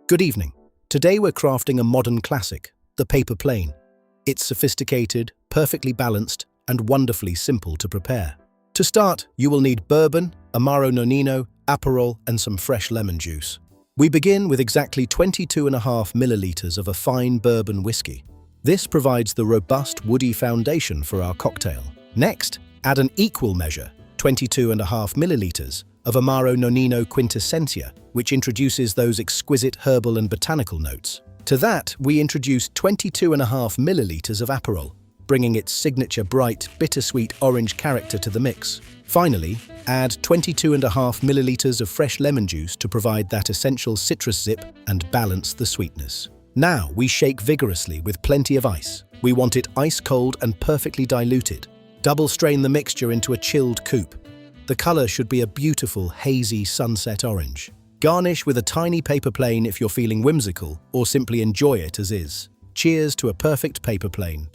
Good evening. Today we're crafting a modern classic, the paper plane. It's sophisticated, perfectly balanced, and wonderfully simple to prepare. To start, you will need bourbon, Amaro Nonino, Aperol, and some fresh lemon juice. We begin with exactly 22.5 milliliters of a fine bourbon whiskey. This provides the robust, woody foundation for our cocktail. Next, add an equal measure, 22.5 milliliters, of Amaro Nonino Quintessencia, which introduces those exquisite herbal and botanical notes. To that, we introduce 22.5 milliliters of Aperol, bringing its signature bright, bittersweet orange character to the mix. Finally, add 22.5 milliliters of fresh lemon juice to provide that essential citrus zip and balance the sweetness. Now we shake vigorously with plenty of ice. We want it ice cold and perfectly diluted. Double strain the mixture into a chilled coupe. The color should be a beautiful, hazy sunset orange. Garnish with a tiny paper plane if you're feeling whimsical, or simply enjoy it as is. Cheers to a perfect paper plane.